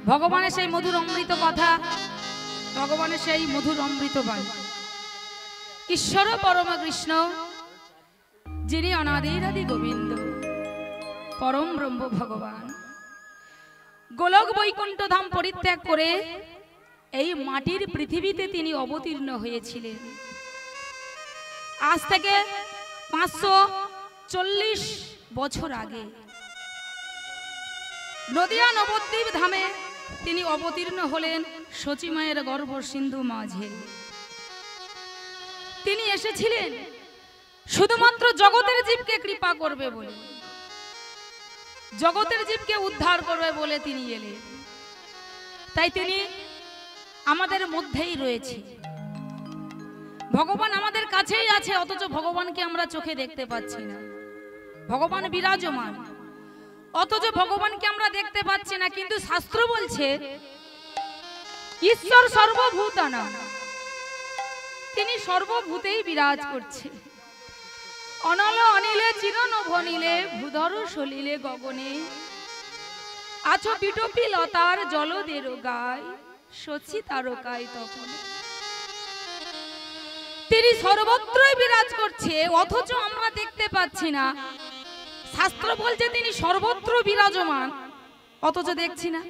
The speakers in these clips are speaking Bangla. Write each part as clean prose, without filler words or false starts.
ভগবানের সেই মধুর অমৃত কথা, ভগবানের সেই মধুর অমৃত বাণী। ঈশ্বর পরম কৃষ্ণ, যিনি অনাদিরাদি গোবিন্দ, পরম ব্রহ্ম ভগবান, গোলক বৈকুণ্ঠ ধাম পরিত্যাগ করে এই মাটির পৃথিবীতে তিনি অবতীর্ণ হয়েছিলেন। আজ থেকে 540 বছর আগে নদিয়া নবদ্বীপ ধামে তিনি অবতীর্ণ হলেন সচী মায়ের গর্ভ সিন্ধু মাঝে। তিনি এসেছিলেন শুধুমাত্র জগতের জীবকে কৃপা করবে বলে, জগতের জীবকে উদ্ধার করবে বলে তিনি এলেন। তাই তিনি আমাদের মধ্যেই রয়েছে। ভগবান আমাদের কাছেই আছে, অথচ ভগবানকে আমরা চোখে দেখতে পাচ্ছি না। ভগবান বিরাজমান, অথচ ভগবানকে আমরা দেখতে পাচ্ছি না। কিন্তু শাস্ত্র বলছে ঈশ্বর সর্বভূতানাং, তিনি সর্বভূতেই বিরাজ করছে। অনল অনিলে চিরনভনীলে ভূধর সলিলে গগনে, আছো বিটপি লতার জলদের গায়, সচি তারকায় তপনে। তিনি সর্বত্রই বিরাজ করছে, অথচ আমরা দেখতে পাচ্ছি না। শাস্ত্র বলছে তিনি সর্বত্র বিরাজমান, অথচ দেখছি না।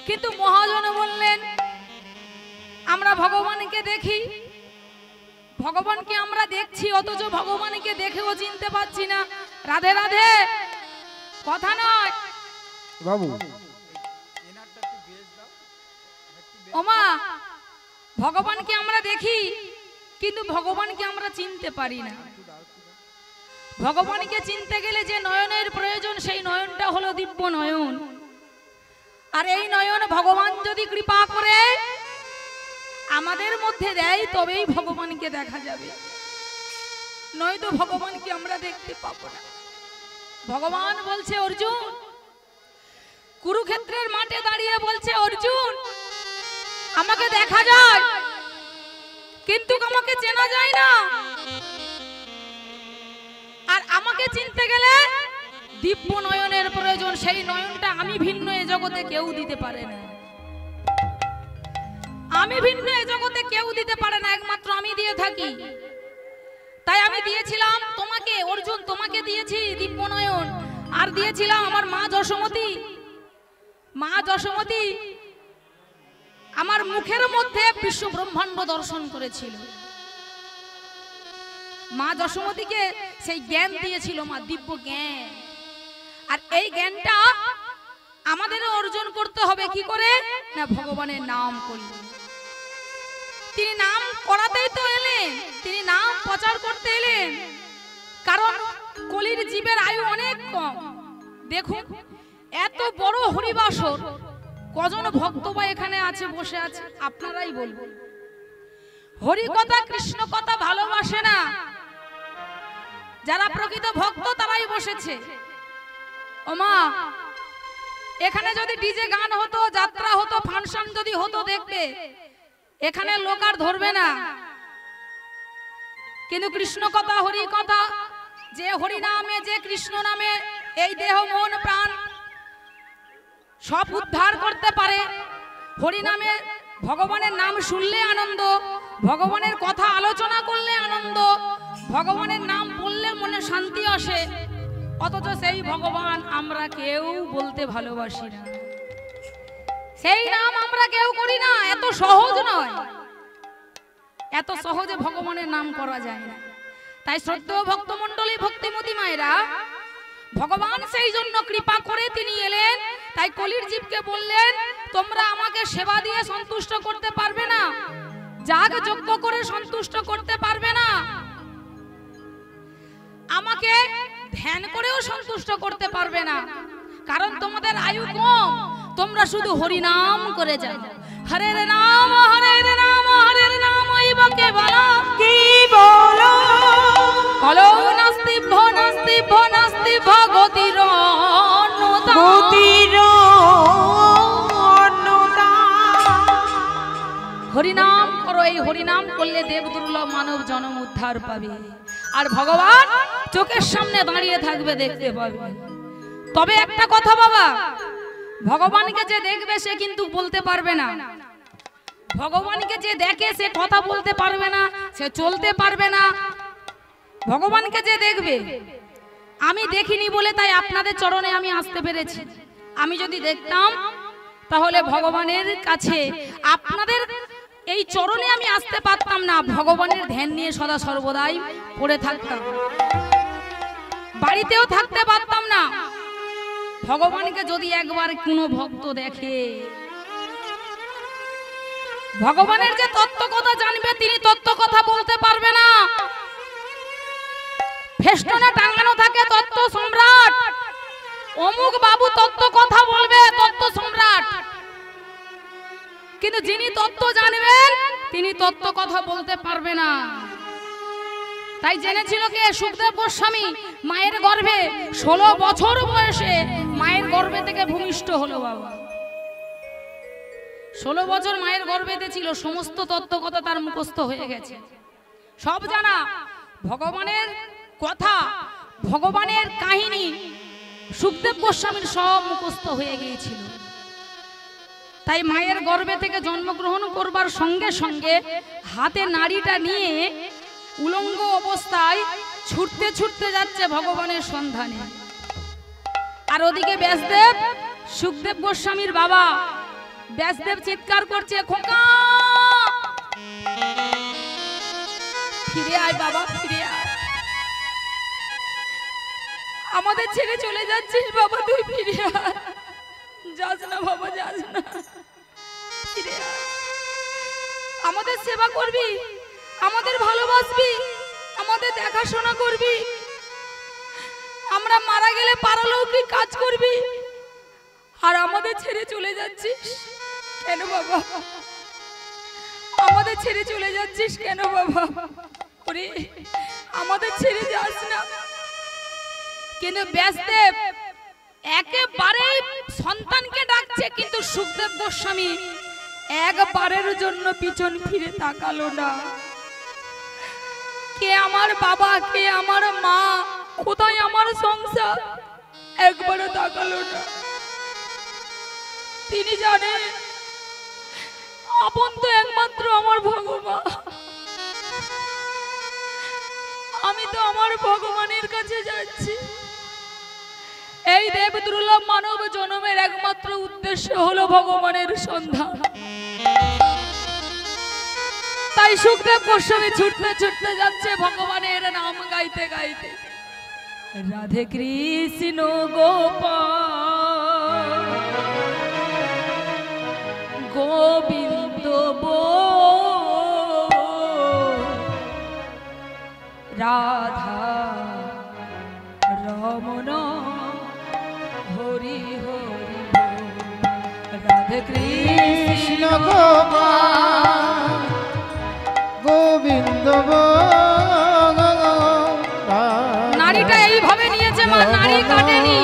কিন্তু মহাজন বললেন আমরা ভগবানকে দেখি, ভগবানকে আমরা দেখছি, অথচ ভগবানকে দেখেও চিনতে পাচ্ছি না। রাধে রাধে কথা নয় বাবু, ওমা, ভগবানকে আমরা দেখি কিন্তু ভগবানকে আমরা চিনতে পারি না। ভগবানকে চিনতে গেলে যে নয়নের প্রয়োজন, সেই নয়নটা হলো দিব্য নয়ন। আর এই নয়ন ভগবান যদি কৃপা করে আমাদের মধ্যে দেয়, তবেই ভগবানকে দেখা যাবে, নয়তো ভগবানকে আমরা দেখতে পাবো না। ভগবান বলছে অর্জুন, কুরুক্ষেত্রের মাঠে দাঁড়িয়ে বলছে অর্জুন আমাকে দেখা যায় কিন্তু আমাকে চেনা যায় না। আর আমাকে চিনতে গেলে দিব্য নয়নের প্রয়োজন, সেই নয়নটা আমি ভিন্ন এ জগতে কেউ দিতে পারে না। আমি ভিন্ন এ জগতে কেউ দিতে পারে না, একমাত্র আমি দিয়ে থাকি। তাই আমি দিয়েছিলাম তোমাকে অর্জুন, তোমাকে দিয়েছি দিব্য নয়ন, আর দিয়েছিলাম আমার মা যশোমতী। মা যশোমতী আমার মুখের মধ্যে বিশ্ব ব্রহ্মাণ্ড দর্শন করেছিল। মা যশোমতীকে সেই জ্ঞান দিয়েছিল মা, দিব্য জ্ঞান। আর এই জ্ঞানটা আমাদেরও অর্জন করতে হবে কি করে না, ভগবানের নাম করলে। তিনি নাম করাতেই তো এলেন, তিনি নাম প্রচার করতে এলেন। কারণ কলির জীবের আয়ু অনেক কম। দেখুন এত বড় হরিবাসর, কজন ভক্ত বা এখানে আছে, বসে আছে, আপনারাই বলবেন। হরি কথা কৃষ্ণ কথা ভালোবাসে না, যারা প্রকৃত ভক্ত তারাই বসেছে। ওমা, এখানে যদি ডিজে গান হতো, যাত্রা হতো, ফাংশন যদি হতো, দেখবে এখানে লোক আর ধরবে না। কিন্তু কৃষ্ণ কথা হরি কথা, যে হরি নামে, যে কৃষ্ণ নামে এই দেহ মন প্রাণ সব উদ্ধার করতে পারে। হরি নামে ভগবানের নাম শুনলে আনন্দ, ভগবানের কথা আলোচনা করলে আনন্দ, ভগবানের নাম বললে মনে শান্তি আসে। অথচ সেই ভগবান আমরা কেউ বলতে ভালোবাসি না, সেই নাম আমরা কেউ করি না। এত সহজ নয়, এত সহজে ভগবানের নাম করা যায় না। তাই শ্রদ্ধেয় ভক্তমণ্ডলী, ভক্তিমতী মায়েরা, ভগবান সেই জন্য কৃপা করে তিনি এলেন। তাই কলির জীবকে বললেন তোমরা আমাকে সেবা দিয়ে সন্তুষ্ট করতে পারবে না, যাগ যজ্ঞ করে সন্তুষ্ট করতে পারবে না, আমাকে ধ্যান করেও সন্তুষ্ট করতে পারবে না। কারণ তোমাদের আয়ু কম, তোমরা শুধু হরি নাম করে যাও। হরের নাম হরের নাম হরের নাম ওইবাকে বলো কি বলো, কলো নাস্তি নাস্তি নাস্তি ভগতির হরিনাম করো। এই হরিনাম করলে দেব দুর্লভ মানব জন্ম উদ্ধার পাবে, আর ভগবান চোখের সামনে দাঁড়িয়ে থাকবে, দেখতে পাবে। তবে একটা কথা বাবা, ভগবানকে যে দেখবে সে কিন্তু বলতে পারবে না, ভগবানকে যে দেখে সে কথা বলতে পারবে না, সে চলতে পারবে না। ভগবানকে যে দেখবে, আমি দেখিনি বলে তাই আপনাদের চরণে আমি আসতে পেরেছি। আমি যদি দেখতাম তাহলে ভগবানের কাছে আপনাদের এই চরণে আমি আসতে পারতাম না, ভগবানের ধ্যান নিয়ে সদা সর্বদাই পড়ে থাকতাম, বাড়িতেও থাকতে পারতাম না। ভগবানকে যদি একবার কোনো ভক্ত দেখে, ভগবানের যে তত্ত্ব কথা জানবে, তিনি তত্ত্ব কথা বলতে পারবে না। ফেস্টনে টাঙানো থাকে তত্ত্ব সম্রাট, অমুক বাবু তত্ত্ব কথা বলবে, তত্ত্ব সম্রাট, কিন্তু যিনি তত্ত্ব জানবেন তিনি তত্ত্ব কথা বলতে পারবে না। তাই জেনেছিল কে? সুখদেব গোস্বামী মায়ের গর্ভে 16 বছর বয়সে মায়ের গর্ভে থেকে ভূমিষ্ঠ হলো। বাবা 16 বছর মায়ের গর্ভেতে ছিল, সমস্ত তত্ত্ব কথা তার মুখস্থ হয়ে গেছে, সব জানা। ভগবানের কথা, ভগবানের কাহিনী সুখদেব গোস্বামীর সব মুখস্থ হয়ে গিয়েছিল। তাই মায়ের গর্ভে থেকে জন্মগ্রহণ করবার সঙ্গে সঙ্গে হাতে নাড়িটা নিয়ে উলঙ্গ অবস্থায় ছুটতে ছুটতে যাচ্ছে ভগবানের সন্ধানে। আর ওদিকে ব্যাসদেব, সুখদেব গোস্বামীর বাবা ব্যাসদেব চিৎকার করছে, খোকা ফিরে আয় বাবা, ফিরে আয়, আমাদের ছেড়ে চলে যাচ্ছিস বাবা, তুই ফিরে আয়, যাস না বাবা, যাস না, ফিরে আয়, আমাদের সেবা করবি, আমাদের ভালোবাসবি, আমাদের দেখাশোনা করবি, আমরা মারা গেলে পারলৌকিক কাজ করবি, আর আমাদের ছেড়ে চলে যাচ্ছিস কেন বাবা? আমাদের ছেড়ে চলে যাচ্ছিস কেন বাবা? ওরে আমাদের ছেড়ে যাস না। কিন্তু ব্যাসদেব একেবারে সন্তানকে ডাকছে, কিন্তু সুখদেব গোস্বামী একবারের জন্য পিছন ফিরে তাকালো না। কে আমার বাবা, কে আমার মা, কোথায় আমার সংসার, একবারও তাকালো না। তিনি জানেন আপন তো একমাত্র আমার ভগবান, আমি তো আমার ভগবানের কাছে যাচ্ছি। এই দেব দুর্লভ মানব জন্মের একমাত্র উদ্দেশ্য হলো ভগবানের সন্ধান। তাই সুখদেব গোস্বামী ছুটতে ছুটতে যাচ্ছে ভগবানের নাম গাইতে গাইতে, রাধে কৃষ্ণ গোপাল গোবিন্দ রাধা রমন হরি হরি, রাধে কৃষ্ণ গোপাল গোবিন্দ। নারীটা এইভাবে নিয়েছে মা, নারী কাটেনি,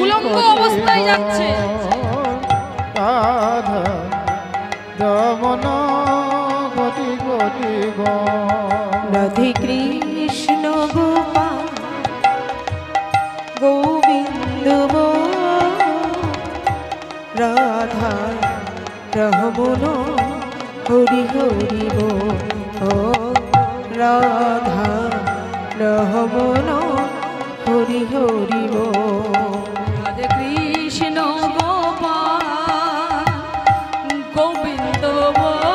উলঙ্গ অবস্থায় যাচ্ছে। রাধা রমন হরি হরি, রাধে কৃষ্ণ গোপাল গোবিন্দ রাধা রমন হরি হরি, রাধা রমন হরি হরি, রাধে কৃষ্ণ গোপাল গোবিন্দ বল,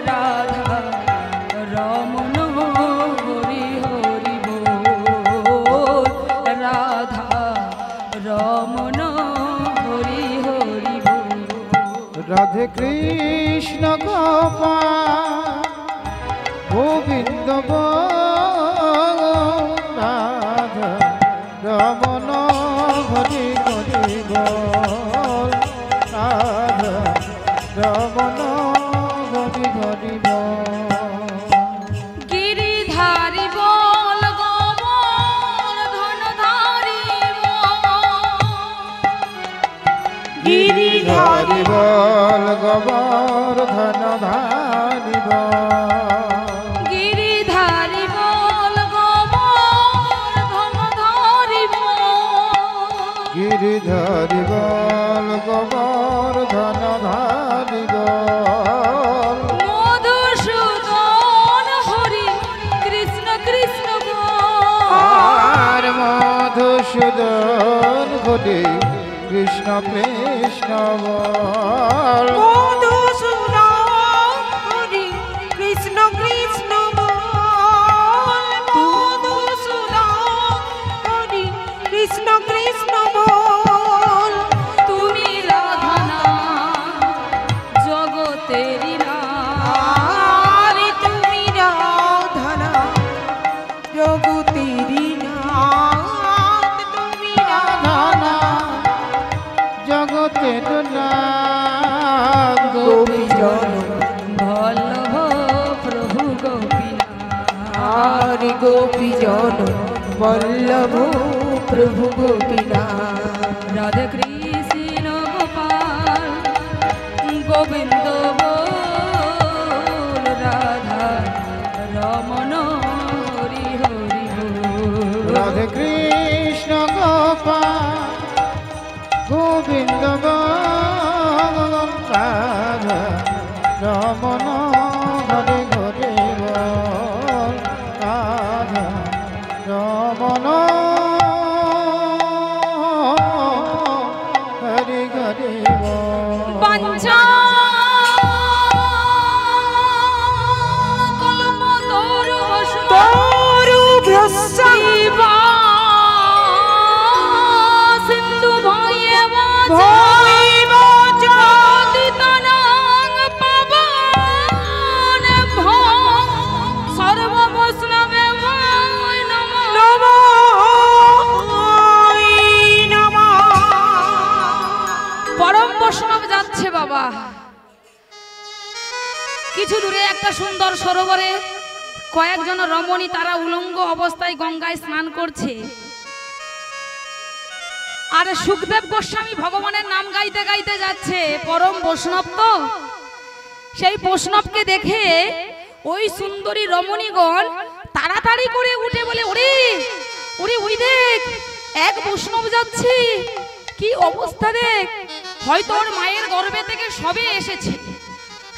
রাধা রমন হরি হরি বল, রাধা রমন হরি হরি বল। রাধে কৃষ্ণ গোপাল গোবিন্দ রাধা রমন হরি হরি বল, রাধা রমন হরি হরি বল। গিরিধারী বল গোবর ধনধারী গিরিধারী বল গোবর ধনধারী বল, গিরিধারী বল গোবর ধনধারী গিরিধারি বল গোবর্ধন ধারি বল মধুসূদন হরি কৃষ্ণ কৃষ্ণ আর মধুসূদন হরি কৃষ্ণ কৃষ্ণ বল মধুসূদন হরি কৃষ্ণ কৃষ্ণ বল মধুসূদন হরি কৃষ্ণ কৃষ্ণ বল তুমি রাধা নাম জগতেরি নাম তুমি রাধা নাম জগতেরি নাম তুমি রাধা নাম জগতের নাম গোপীজন বল্লভ প্রভু গোপীনাথ গোপীজন বল্লভ প্রভু গোপীনাথ রাধে কৃষ্ণ গোপাল গোবিন্দ বল রাধা রমণ হরি হরি বল রাধে কৃষ্ণ গোপাল গোবিন্দ রাধা রমন হরে হরে বল রাধা রমন হরে হরে বল বাঞ্ছা কলম তরু বসু তরু ভ্রস্যা সিন্ধু ভয়ে ভৈব তনং পবন ভং সর্ব বৈষ্ণবে নমঃ নমো নমঃ পরম বৈষ্ণব যাচ্ছে বাবা। কিছু দূরে একটা সুন্দর সরোবরে কয়েকজন রমণী তারা উলঙ্গ অবস্থায় গঙ্গায় স্নান করছে। আর সুখদেব গোস্বামী ভগবানের নাম গাইতে গাইতে যাচ্ছে। পরম বৈষ্ণব তো, সেই বৈষ্ণবকে দেখে ওই সুন্দরী রমণীগণ তাড়াতাড়ি করে উঠে বলে, ওরে ওরে ওই দেখ এক বৈষ্ণব যাচ্ছে, কি অবস্থা দেখ, হয়তো ওর মায়ের গর্ভে থেকে সবে এসেছে,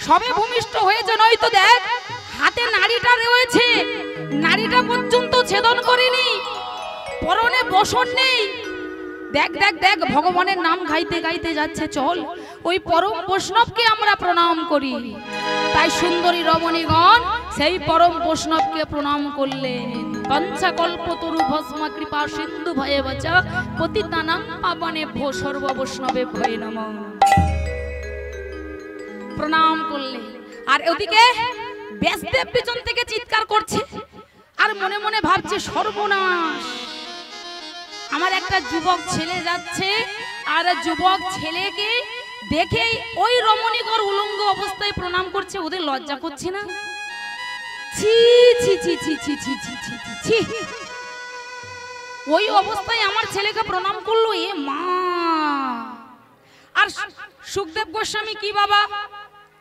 সবে ভূমিষ্ঠ হয়েছে, নয়তো দেখ হাতে নাড়িটা রয়েছে, নাড়িটা পর্যন্ত ছেদন করেনি, পরনে বসন নেই, দেখ দেখ দেখ ভগবানের নাম গাইতে গাইতে যাচ্ছে, চল ওই পরম বৈষ্ণবকে আমরা প্রণাম করি। তাই সুন্দরী রমণীগণ সেই পরম বৈষ্ণবকে প্রণাম করলেন। পঞ্চকল্পতরু ভস্ম কৃপা সিন্ধু ভয়ে বচা পতিতানাং পাবনে ভো সর্ব বৈষ্ণবে ভয়ে নমঃ প্রণাম করলেন। আর ওদিকে ব্যাসদেব পিছন থেকে চিৎকার করছে আর মনে মনে ভাবছে, সর্বনাশ, আমার একটা যুবক ছেলে যাচ্ছে, আর যুবক ছেলেকে দেখে ওই রমণীগণ উলঙ্গ অবস্থায় প্রণাম করছে, ওদের লজ্জা করছে না? ছি ছি ছি ছি ছি ছি ছি ছি ছি, ওই অবস্থায় আমার ছেলেকে প্রণাম করলো, এ মা। আর সুখদেব গোস্বামী কি বাবা,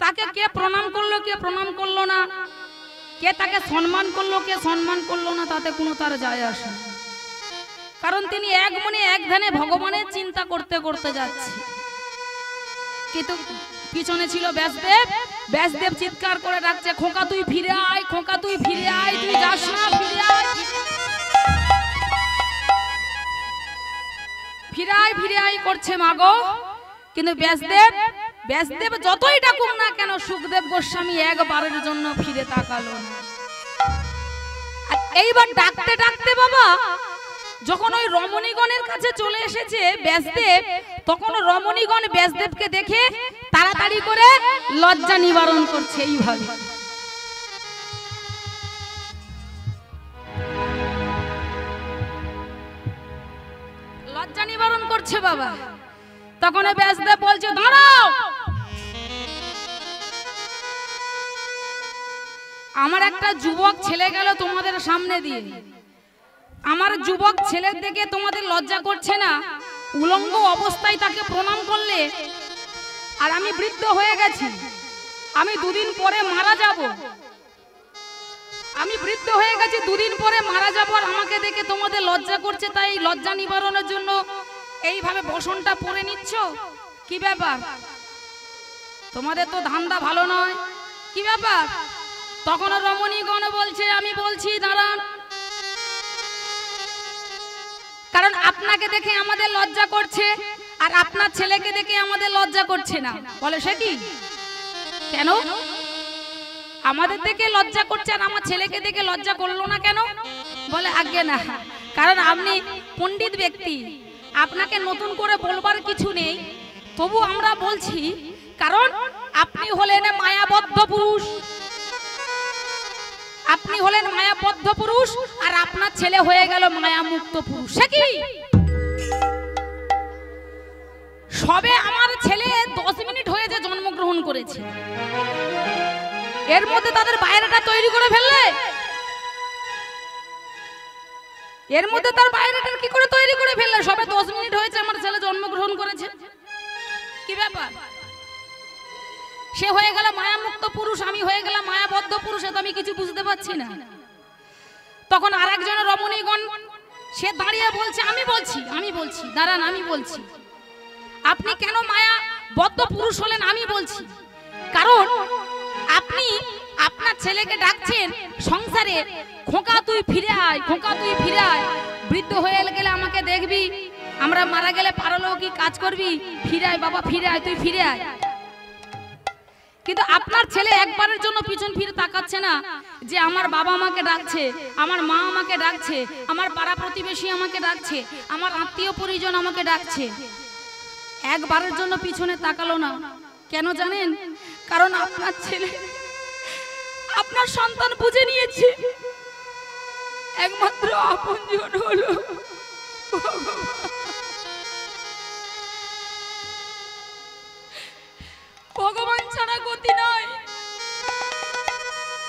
তাকে কে প্রণাম করলো কে প্রণাম করলো না, কে তাকে সম্মান করলো কে সম্মান করলো না, তাতে কোনো তার যায় আসে না। কারণ তিনি এক মনে এক ধ্যানে ভগবানের চিন্তা করতে করতে যাচ্ছে। কিন্তু পিছনে ছিল ব্যাসদেব, ব্যাসদেব চিৎকার করে ডাকছে, খোকা তুই ফিরে আয়, খোকা তুই ফিরে আয়, তুই যাস না, ফিরে আয়, ফিরে আয়, ফিরে আয় করছে মাগো। কিন্তু ব্যাসদেব যতই ডাকুক না কেন, সুখদেব গোস্বামী একবারের জন্য ফিরে তাকালো না। আর এইবার ডাকতে ডাকতে বাবা যখন ওই রমণীগণের কাছে চলে এসেছে ব্যাসদেব, তখন রমণীগণ ব্যাসদেবকে দেখে তাড়াতাড়ি করে লজ্জা নিবারণ করছে। এইভাবে লজ্জা নিবারণ করছে বাবা। তখন ব্যাসদেব বলছে, দাঁড়াও, আমার একটা যুবক ছেলে গেল তোমাদের সামনে দিয়ে, আমার যুবক ছেলের দিকে তোমাদের লজ্জা করছে না? উলঙ্গ অবস্থায় তাকে প্রণাম করলে, আর আমি বৃদ্ধ হয়ে গেছি, আমি দুদিন পরে মারা যাব, আমি বৃদ্ধ হয়ে গেছি, দুদিন পরে মারা যাব, আর আমাকে দেখে তোমাদের লজ্জা করছে। তাই লজ্জা নিবারণের জন্য এইভাবে বসনটা পরে নিচ্ছ, কি ব্যাপার? তোমাদের তো ধান্দা ভালো নয়, কি ব্যাপার? তখন রমণীগণ বলছে, আমি বলছি দাঁড়ান, কারণ আপনাকে দেখে আমাদের লজ্জা করছে আর আপনার ছেলেকে দেখে আমাদের লজ্জা করছে না। বলে সে কি, কেন আমাদের দেখে লজ্জা করছে আর আমার ছেলেকে দেখে লজ্জা করলো না কেন? বলে আজ্ঞে না, কারণ আপনি পণ্ডিত ব্যক্তি, আপনাকে নতুন করে বলবার কিছু নেই, তবু আমরা বলছি, কারণ আপনি হলেন মায়াবদ্ধ পুরুষ, আপনি হলেন মায়াবদ্ধ পুরুষ আর আপনার ছেলে হয়ে গেল মায়ামুক্ত পুরুষ। সে কি? সবে আমার ছেলে 10 মিনিট হয়েছে জন্মগ্রহণ করেছে, এর মধ্যে তাদের বাইরেটা তৈরি করে ফেললে, এর মধ্যে তার বাইরেটা কি করে তৈরি করে ফেললে? সবে 10 মিনিট হয়েছে আমার ছেলে জন্মগ্রহণ করেছে, কি ব্যাপার? সে হয়ে গেল মায়ামুক্ত পুরুষ, আমি হয়ে গেলাম মায়াবদ্ধ পুরুষ, এত আমি কিছু বুঝতে পারছি না। তখন আরেকজন রমণীগণ সে দাঁড়িয়ে বলছে, আমি বলছি দাঁড়ান, আমি বলছি আপনি কেন মায়াবদ্ধ পুরুষ হলেন? আমি বলছি, কারণ আপনি আপনার ছেলেকে ডাকছেন সংসারে, খোকা তুই ফিরে আয়, খোকা তুই ফিরে আয়, বৃদ্ধ হয়ে গেলে আমাকে দেখবি, আমরা মারা গেলে পারলৌকিক কাজ করবি, ফিরে আয় বাবা, ফিরে আয়, তুই ফিরে আয়। কিন্তু আপনার ছেলে একবারের জন্য পিছন ফিরে তাকাচ্ছে না যে আমার বাবা আমাকে ডাকছে, আমার মা আমাকে ডাকছে, আমার পাড়া প্রতিবেশী আমাকে ডাকছে, আমার আত্মীয় পরিজন আমাকে ডাকছে, একবারের জন্য পিছনে তাকালো না। কেন জানেন? কারণ আপনার ছেলে, আপনার সন্তান বুঝে নিয়েছে একমাত্র আপনজন হলো ভগবান ছাড়া গতি নয়।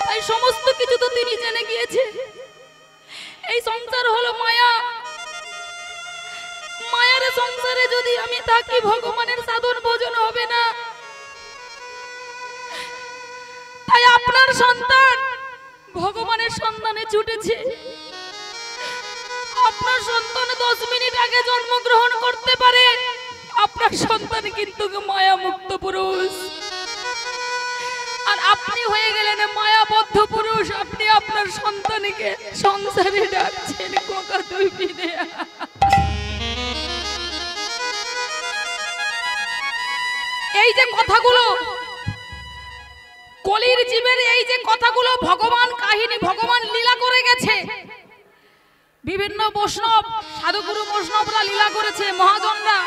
তাই সমস্ত কিছু তো তিনি জেনে গিয়েছে। এই সংসার হলো মায়া, মায়ার সংসারে যদি আমি থাকি ভগবানের সাধন ভোজন হবে না। তাই আপনার সন্তান ভগবানের সন্ধানে ছুটেছে। আপনার সন্তান 10 মিনিট আগে জন্মগ্রহণ করতে পারে, আপনার সন্তান কিন্তু মায়া মুক্ত পুরুষ, আর আপনি হয়ে গেলেন মায়াবদ্ধ পুরুষ। আপনি আপনার সন্তানকে সংসারে ডাকছেন, কোকা তুই ফিরে আয়। এই যে কথাগুলো কলির জীবের, এই যে কথাগুলো ভগবান কাহিনী, ভগবান লীলা করে গেছে। বিভিন্ন বৈষ্ণব, সাধুগুরু বৈষ্ণবরা লীলা করেছে, মহাজনরা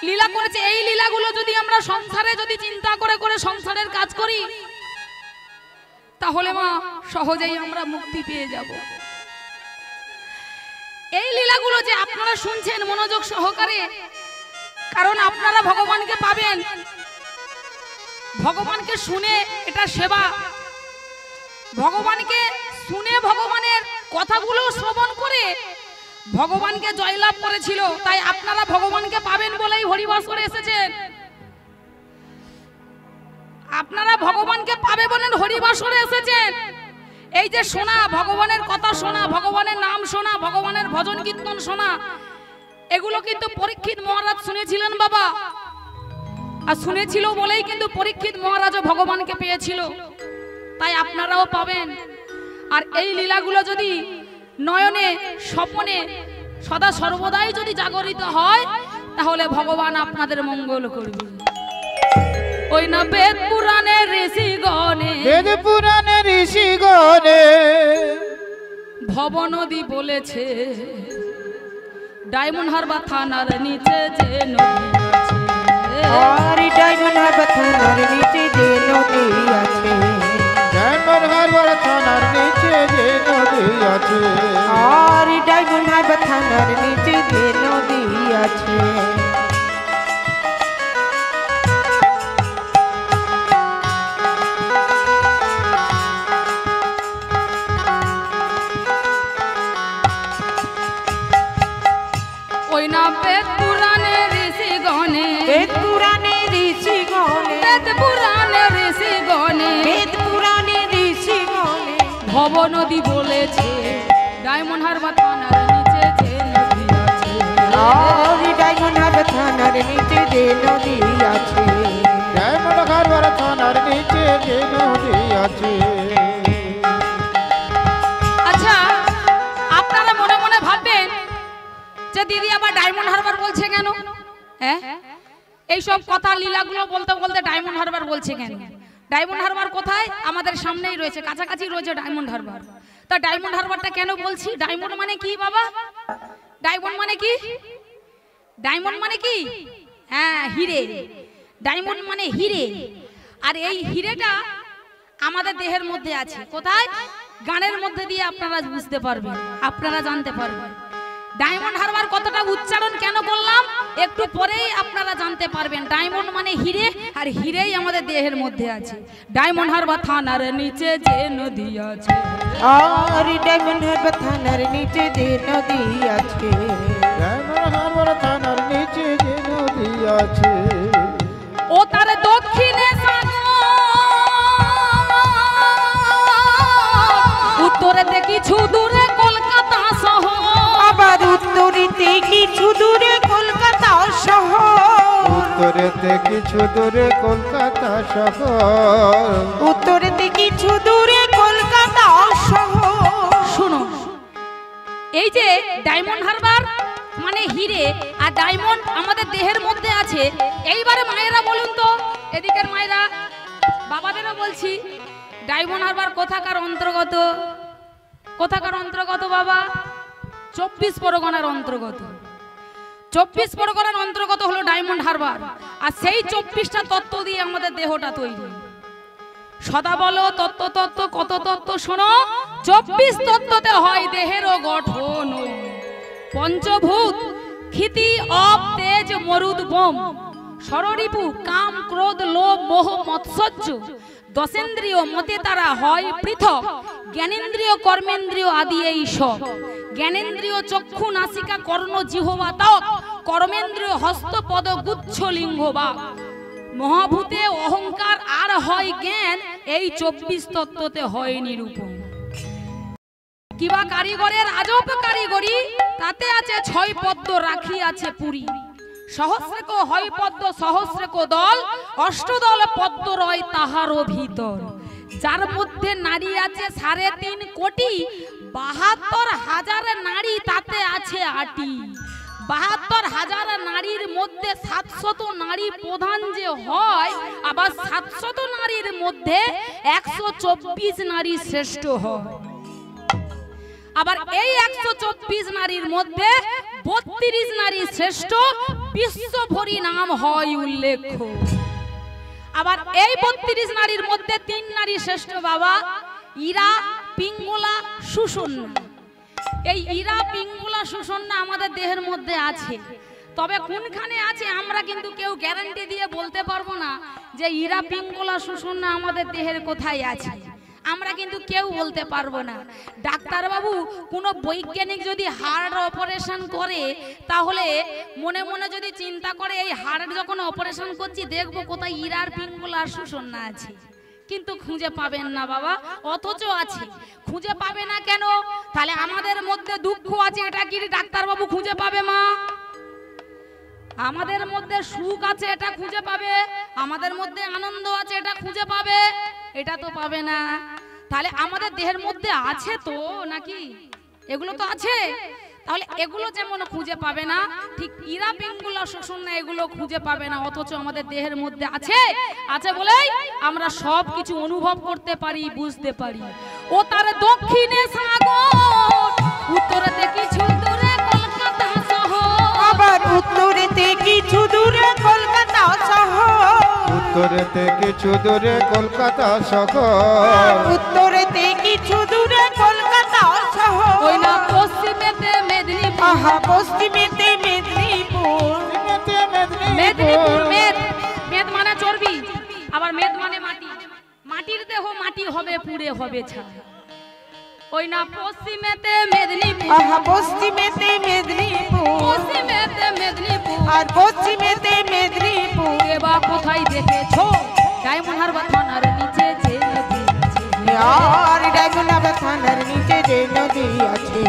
লীলা করেছে। এই লীলাগুলো যদি আমরা সংসারে যদি চিন্তা করে করে সংসারের কাজ করি, তাহলে মা সহজেই আমরা মুক্তি পেয়ে যাব। এই লীলাগুলো যে আপনারা শুনছেন মনোযোগ সহকারে, কারণ আপনারা ভগবানকে পাবেন। ভগবানকে শুনে এটা সেবা, ভগবানকে শুনে ভগবানের কথাগুলো শ্রবণ করে ভগবানকে জয়লাভ করেছিল। তাই আপনারা ভগবানকে পাবেন বলেই হরিবাসরে এসেছেন। আপনারা ভগবানকে পাবে বলেন হরিবাসরে এসেছেন। এই যে শোনা, ভগবানের কথা শোনা, ভগবানের নাম শোনা, ভগবানের ভজন কীর্তন শোনা, এগুলো কিন্তু পরীক্ষিত মহারাজ শুনেছিলেন বাবা। আর শুনেছিল বলেই কিন্তু পরীক্ষিত মহারাজও ভগবানকে পেয়েছিল। তাই আপনারাও পাবেন। আর এই লীলাগুলো যদি নয়নে স্বপ্নে সদা সর্বদাই যদি জাগরিত হয়, তাহলে ভগবান আপনাদের মঙ্গল করবে। ওই না বেদ পুরাণের ঋষিগণে, বেদ পুরাণের ঋষিগণে ভব নদী বলেছে, ডায়মন্ড হারবার থানার নিচে যে নদী আছে, আর ডায়মন্ড হারবার থানার নিচে যে নদী আছে, ডায়মন্ড হারবার থানার নিচে যে নদী আছে, আর ডায়মন্ড হারবার থানার নিচে যে নদী আছে। ওই না বেদ পুরাণের ঋষিগণে, বেদ পুরাণের ঋষিগণে, বেদ পুরাণের ঋষিগণে, বেদ পুরাণের ঋষিগণে ভব নদী বলেছে, ডায়মন্ড হারবার থানার নিচে যে নদী আছে, আর ডায়মন্ড থানার নিচে যে নদী আছে ডায়মন্ড হারবার থানার নিচে যে নদী আছে। আচ্ছা, আপনারা মনে মনে ভাববেন যে দিদি আবার ডায়মন্ড হারবার বলছে কেন? হ্যাঁ, এইসব কথা লীলাগুলো বলতে বলতে ডায়মন্ড হারবার বলছে কেন? ডায়মন্ড হারবার কোথায়? আমাদের সামনেই রয়েছে, কাছাকাছি রয়েছে ডায়মন্ড হারবার। তা ডায়মন্ড হারবারটা কেন বলছি? ডায়মন্ড মানে কি বাবা? ডায়মন্ড মানে কি? ডায়মন্ড মানে কি? হ্যাঁ, হিরে। ডায়মন্ড মানে হিরে। আর এই হিরেটা আমাদের দেহের মধ্যে আছে। কোথায়? গানের মধ্যে দিয়ে আপনারা বুঝতে পারবেন, আপনারা জানতে পারবেন। ডায়মন্ড হারবার কতটা উচ্চারণ কেন করলাম একটু পরেই আপনারা জানতে পারবেন। ডায়মন্ড মানে হিরে, আর হিরেই আমাদের দেহের মধ্যে আছে। ডায়মন্ড হারবার থানার নিচে যে নদী আছে, আর ডায়মন্ড হারবার থানার নিচে যে নদী আছে ডায়মন্ড হারবার থানার নিচে যে নদী আছে ও তার দক্ষিণে সাগর, উত্তরেতে কিছু দূরে কলকাতা শহর, আবার উত্তরেতে কিছু দূরে কলকাতা শহর, উত্তরেতে কিছু দূরে কলকাতা শহর, উত্তরেতে কিছু দূরে কলকাতা শহর। শুনো, এই যে ডায়মন্ড হারবার মানে হিরে, আর ডায়মন্ড আমাদের দেহের মধ্যে আছে। এইবারে মায়েরা বলুন তো, এদিকের মায়েরা, বাবাদেরও বলছি, ডায়মন্ড হারবার কোথাকার অন্তর্গত? কোথাকার অন্তর্গত বাবা? 24 পরগনার অন্তর্গত। 24 পরগনার অন্তর্গত হলো ডায়মন্ড হারবার। আর সেই 24টা তত্ত্ব দিয়ে আমাদের দেহটা তৈরি। সদা বলো তত্ত্ব তত্ত্ব কত তত্ত্ব শোনো। 24 তত্ত্বতে হয় দেহেরও গঠন। পঞ্চভূত ক্ষিতি অপ তেজ মরুদ বোম, ষড়রিপু কাম ক্রোধ লোভ মোহ মৎসর্য, দশেন্দ্রিয় মতে তারা হয় পৃথক, জ্ঞানেন্দ্রিয় কর্মেন্দ্রিয় আদি এই সব। জ্ঞানেন্দ্রিয় চক্ষু নাসিকা কর্ণ জিহ্বা ত্বক, কর্মেন্দ্রিয় হস্ত পদ গুচ্ছ লিঙ্গ বা। মহাভূতে অহংকার আর হয় জ্ঞান, এই 24 তত্ত্বতে হয় নিরূপণ। কিবা কারিগরের আজব কারিগরি, তাতে আছে 6 পদ্ম রাখি আছে পুরী। সহস্রেক হয় পদ্ম সহস্রেক দল, অষ্টদল পদ্ম রয় তাহারও ভিতর। যার মধ্যে নারী আছে 3.5 কোটি, 72,000 নারী তাতে আছে আটি। 72,000 নারীর মধ্যে 700 নারী প্রধান যে হয়, আবার 700 নারীর মধ্যে 124 নারী শ্রেষ্ঠ হয়। আবার এই 124 নারীর মধ্যে 32 নারী শ্রেষ্ঠ, বিশ্বভরি নাম হয় উল্লেখ্য। আবার এই 32 নারীর মধ্যে 3 নারী শ্রেষ্ঠ বাবা, ইরা, পিঙ্গলা, সুষন্না। এই ইরা, পিঙ্গলা, সুষন্না আমাদের দেহের মধ্যে আছে। তবে কোনখানে আছে আমরা কিন্তু কেউ গ্যারান্টি দিয়ে বলতে পারবো না যে ইরা, পিঙ্গলা, সুষন্না আমাদের দেহের কোথায় আছে। আমরা কিন্তু কেউ বলতে পারবো না। ডাক্তার বাবু কোনো বৈজ্ঞানিক যদি হার্ট অপারেশন করে, তাহলে মনে মনে যদি চিন্তা করে এই হার্ট যখন অপারেশন করছি দেখবো কোথায় ইরার, পিঙ্গলা আর সুষন্না আছে, কিন্তু খুঁজে পাবেন না বাবা। অথচ আছে, খুঁজে পাবে না কেন? তাহলে আমাদের মধ্যে দুঃখ আছে, এটা কি ডাক্তার বাবু খুঁজে পাবে মা? আমাদের মধ্যে সুখ আছে, এটা খুঁজে পাবে? আমাদের মধ্যে আনন্দ আছে, এটা খুঁজে পাবে? এটা তো পাবে না। তাহলে আমাদের দেহের মধ্যে আছে তো নাকি? এগুলো তো আছে। তাহলে এগুলো যেমন খুঁজে পাবে না, ঠিক ইরা, পিঙ্গলা, সুষন্না এগুলো খুঁজে পাবে না। অথচ আমাদের দেহের মধ্যে আছে। আছে বলেই আমরা সব কিছু অনুভব করতে পারি, বুঝতে পারি। ও তার দক্ষিণে সাগর, উত্তরেতে কিছু দূরে কলকাতা শহর, আবার উত্তরেতে কিছু দূরে কলকাতা শহর, উত্তরেতে কিছু দূরে কলকাতা শহর, উত্তরেতে কিছু দূরে কলকাতা শহর। ওই না পশ্চিমেতে মেদিনীপুর, আহা পশ্চিমেতে মেদিনীপুর, মেদিনীপুর। মেদ, মেদ মানে চর্বি, আবার মেদ মানে মাটি। মাটির দেহ মাটি হবে, পুড়ে হবে ছাই। ওই না পশ্চিমেতে মেদিনীপুর, আহা পশ্চিমেতে মেদিনীপুর, পশ্চিমেতে মেদিনীপুর। আর পশ্চিমেতে মেদিনীপুর। এবার কোথায় দেখেছো ডায়মন্ড হারবার থানার নিচে যে নদী আছে? আর ডায়মন্ড হারবার থানার নিচে যে নদী আছে,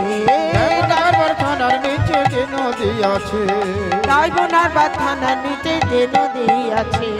ডায়মন্ড হারবার থানার নিচে যে নদী আছে রায়মনার বা থানার নিচে যে নদী আছে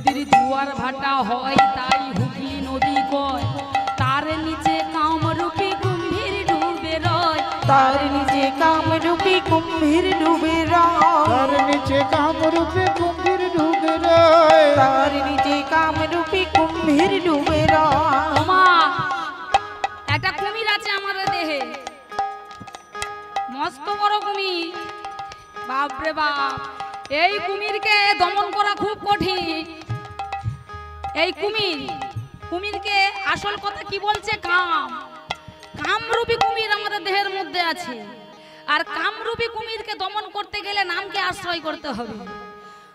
নদীর জোয়ার ভাটা হয় তাই হুগলি নদী কয় তার নিচে কামরূপী কুম্ভীর ডুবে রয় তার নিচে কামরূপী কুম্ভীর ডুবে তার রয় নিচে কামরূপে কুম্ভীর ডুবে রয় তার নিচে কামরূপী কুম্ভীর ডুবে রয় ওমা একটা কুমির আছে আমাদের দেহে মস্ত বড় কুমির বাপরে বাপ এই কুমিরকে দমন করা খুব কঠিন এই কুমিরকে আসল কথা কি বলছে কামরূপী কুমির আমাদের দেহের মধ্যে আছে আর কামরূপী কুমিরকে দমন করতে গেলে নামকে আশ্রয় করতে হবে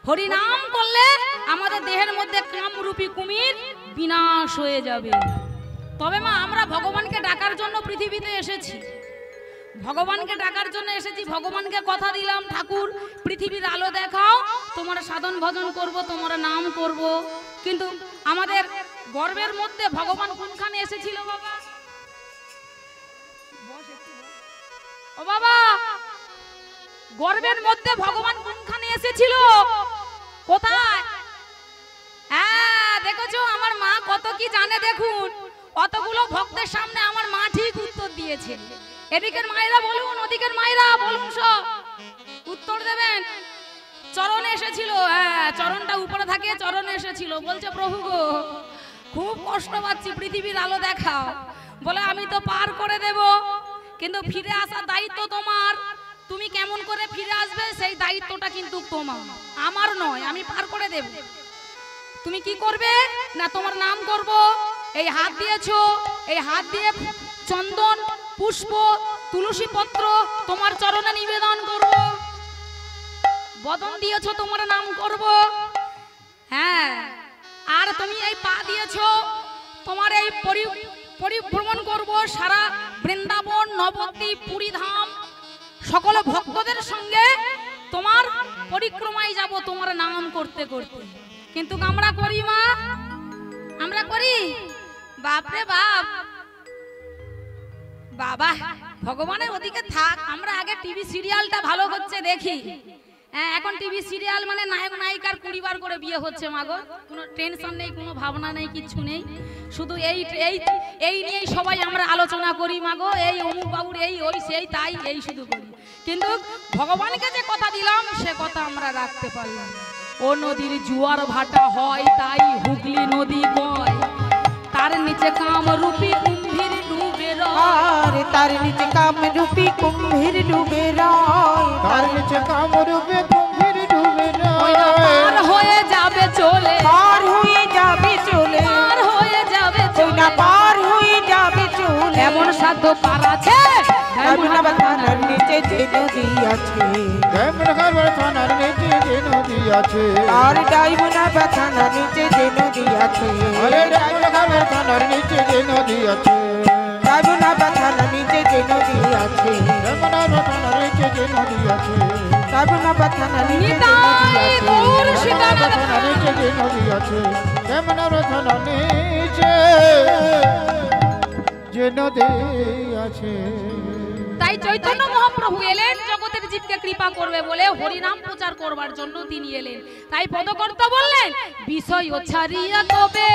হরি নাম করলে আমাদের দেহের মধ্যে কামরূপী কুমির বিনাশ হয়ে যাবে তবে মা আমরা ভগবানকে ডাকার জন্য পৃথিবীতে এসেছি ভগবানকে ডাকার জন্য এসেছি ভগবানকে কথা দিলাম ঠাকুর পৃথিবীর আলো দেখাও তোমার সাধন ভজন করব তোমার নাম করব কিন্তু আমাদের গর্বের মধ্যে ভগবান কোনখানে এসেছিল বাবা ও বাবা গর্বের মধ্যে ভগবান কোনখানে এসেছিল কোথায় হ্যাঁ দেখেছো আমার মা কত কি জানে দেখুন অতগুলো ভক্তের সামনে আমার মা ঠিক উত্তর দিয়েছে এদিকের মায়েরা বলুন ওদিকের মায়েরা বলুন সব উত্তর দেবেন চরণে এসেছিল হ্যাঁ চরণটা উপরে থাকে চরণে এসেছিল বলছে প্রভু গো খুব কষ্ট পাচ্ছি পৃথিবীর আলো দেখাও বলে আমি তো পার করে দেব কিন্তু ফিরে আসার দায়িত্ব তোমার তুমি কেমন করে ফিরে আসবে সেই দায়িত্বটা কিন্তু তোমার আমার নয় আমি পার করে দেব তুমি কি করবে না তোমার নাম করব এই হাত দিয়েছো এই হাত দিয়ে চন্দন পুষ্প তুলসী পত্র তোমার চরণে নিবেদন করব বদন দিয়েছো তোমার নাম করব হ্যাঁ আর তুমি এই পা দিয়েছো তোমার এই পরিভ্রমণ করব সারা বৃন্দাবন নবদ্বীপ পুরী ধাম সকল ভক্তদের সঙ্গে তোমার পরিক্রমায় যাব তোমার নাম করতে করতে কিন্তু আমরা করি মা আমরা করি বাপরে বাপ বাবা ভগবানের ওদিকে থাক আমরা আগে টিভি সিরিয়ালটা ভালো হচ্ছে দেখি হ্যাঁ এখন টিভি সিরিয়াল মানে নায়ক নায়িকার 20 বার করে বিয়ে হচ্ছে মাগো কোনো টেনশন নেই কোনো ভাবনা নেই কিছু নেই শুধু এই নিয়েই সবাই আমরা আলোচনা করি মাগো এই অমুক বাবুর এই ওই সেই তাই এই শুধু করি কিন্তু ভগবানকে যে কথা দিলাম সে কথা আমরা রাখতে পারলাম ও নদীর জোয়ার ভাটা হয় তাই হুগলি নদী কয় তার নিচে কামরূপী কুম্ভীর ডুবে রয় তার নিচে কামরূপী কুম্ভীর ডুবে রয় তার নিচে কামরূপে কুম্ভীর ডুবে রয় পার হয়ে যাবে চলে পার হয়ে যাবে চলে পার হয়ে যাবে চলে পার হয়ে যাবে চলে এমন সাধ্য পার আছে রায়মনার থানার নিচে যে নদী আছে রায়মনার থানার নিচে যে নদী আছে আর রায়মনার থানার নিচে যে নদী আছে আরে রায়মনার থানার নিচে যে নদী আছে রায়মনার থানার নিচে যে নদী আছে রায়মনার থানার নিচে যে নদী আছে রায়মনার থানার নিচে যে নিতাই নদী গৌর আছে সীতানাথ থানার নিচে যে নদী আছে রায়মনার থানার নিচে যে নদী আছে তাই চৈতন্য মহাপ্রভু এলেন জগতের জীবকে কৃপা করবে বলে হরিনাম প্রচার করবার জন্য তিনি এলেন তাই পদকর্ত বললেন বিষয় ছাড়িয়া কবে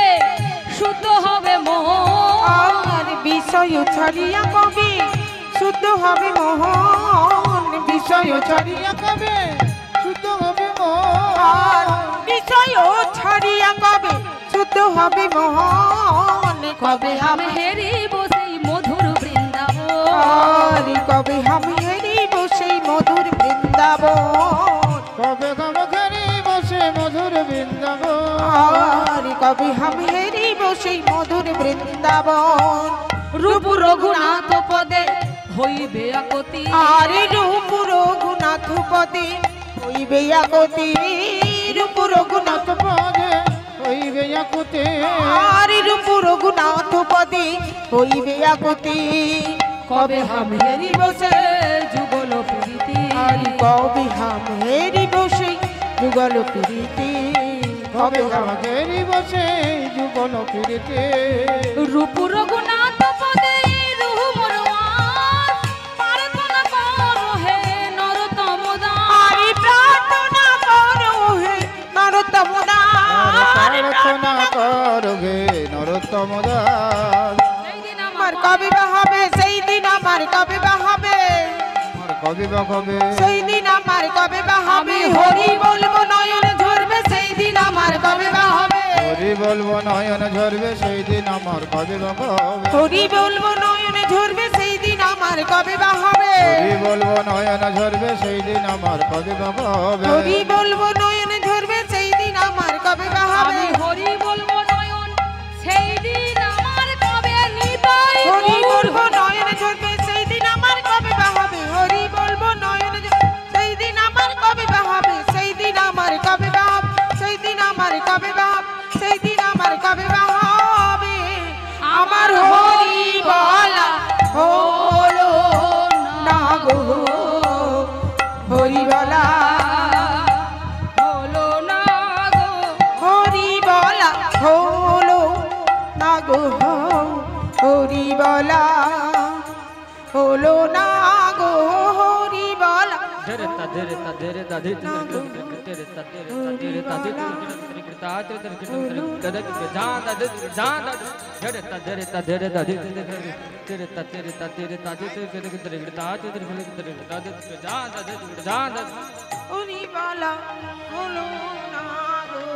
শুদ্ধ হবে মন আর বিষয় ছাড়িয়া কবে শুদ্ধ হবে মোহন বিষয় ছাড়িয়া কবে শুদ্ধ হবে আর বিষয় ছাড়িয়া কবে শুদ্ধ হবে মোহন কবে আমি হেরিব সেই মধুর বৃন্দাবন আর কবে আমি হেরিব সেই মধুর বৃন্দাবন কবে কবে ঘরে বসে মধুর বৃন্দাবন আর কবে আমি হেরিব সেই মধুর বৃন্দাবন রূপ রঘুনাথ পদে হইবে আকতি আর রূপ রঘুনাথ পদে হইবে আকতি রূপ রঘুনাথ পদে হইবে আকুতি আর রূপ রঘুনাথ পদে হইবে আকুতি কবে হাম হেরি বসে যুগল প্রীতি আর কবে হাম হেরি বসে যুগল প্রীতি কবে আমাদেরই বসে যুগল ফিরিতে রূপ রঘুনাথ পদে রুহ মোর মান প্রার্থনা করো হে নরতম দাস আর প্রার্থনা করো হে নরোত্তম প্রার্থনা করবে নরোত্তম দাস সেই দিন আমার কবে বা হবে সেই দিন আমার কবে বা হবে আমার কবে বা কবে সেই দিন আমার কবে বা হবে হরি বলবো নয়ন ঝরবে সেই দিন আমার কবে বা হবে হরি বলবো নয়ন ঝরবে সেই দিন আমার কবে বা কবে হরি বলবো নয়ন ঝরবে সেই দিন আমার কবে বা হবে হরি বলবো নয়ন ঝরবে সেই দিন আমার কবে বা কবে হরি বলবো নয়ন ঝরবে সেই দিন আমার কবে বা হবে আমি হরি বলবো নয়ন সেই দিন আমার কবে নিতাই হরি গৌর বলবো নয়ন ঝরবে সেই দিন আমার কবে বা হবে হরি বলবো নয়ন সেই দিন আমার কবে বা হবে সেই দিন আমার কবে বা হবে সেই দিন আমার কবে বা হবে সেই দিন আমার কবে বা হবে আমার হরি বলা হলো না গো হরি বলা হলো না গো হরি বলা হলো না গো হরি বলা হলো না গো হরি বলা হরি বলা হলো না গো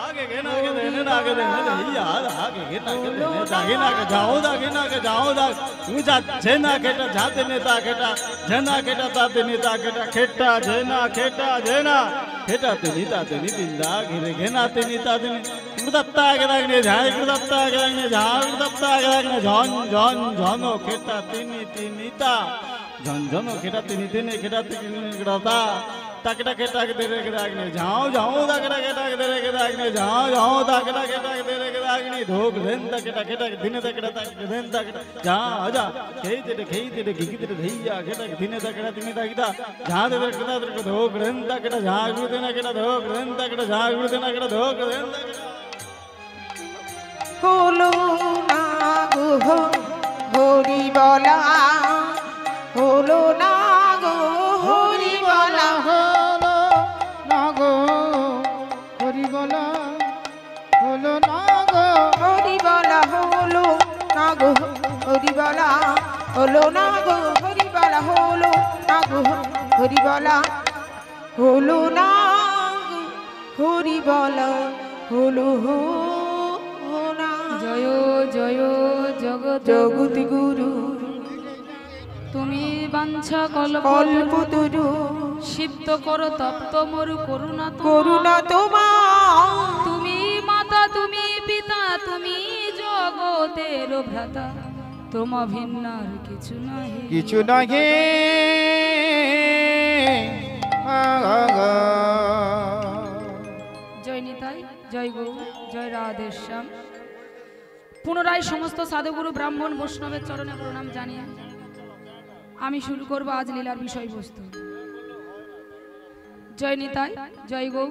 आगे गेना के देने आगे देने नहीं यार आगे गेना के देने दागे ना के जाओ दा तू जा जेना केटा जाते नेता केटा जेना केटा ताते नेता केटा खेटा जेना खेटा जेना खेटा ते नीता ते नी दिंदा गिरे गेना ते नीता ते नी गुदत्ता के दागने झाय गुदत्ता के दागने झाय गुदत्ता के दागने झन झन झनो खेटा तिनी तिनीता झन झनो खेटा तिनी तिनी खेटा तिनी गड़ता तकड़ा केटा के देरे के दागने जाओ जाओ तकड़ा केटा के देरे के दागने जाओ जाओ तकड़ा केटा के देरे के दागने धोक देन तकड़ा केटा के दिने तकड़ा तक देन तकड़ा जा जा खेई तेरे गिगी तेरे धैया केटा के दिने तकड़ा दिने तकड़ा जा दे केटा तेरे धोक देन तकड़ा जा गुड़ देना केटा धोक देन तकड़ा जा गुड़ देना केटा धोक देन হলো না গো হরি বলা হলো না গো হরি বলা হলো না গো হরি বলা হলো না গো হরি বলা হলো না গো হরি বলা হলো না গো হরি বলা হলো না গো হরি বলা হলো না গো হরি বলা হলো না জয় জয় জগৎ জগতি গুরু তুমি বাঞ্ছা কল্প কল্পতরু সিদ্ধ করো তপ্ত মরু করুণা করুণা তোমার তুমি মাতা তুমি পিতা তুমি জগতের ভ্রাতা তোমা ভিন্ন আর কিছু নাহি কিছু নাহি জয় নিতাই জয় গৌ জয় রাধেশ্যাম। পুনরায় সমস্ত সাধুগুরু ব্রাহ্মণ বৈষ্ণবের চরণে প্রণাম জানিয়ে আমি শুরু করব আজ লীলার বিষয়বস্তু। জয় নিতাই জয় গৌ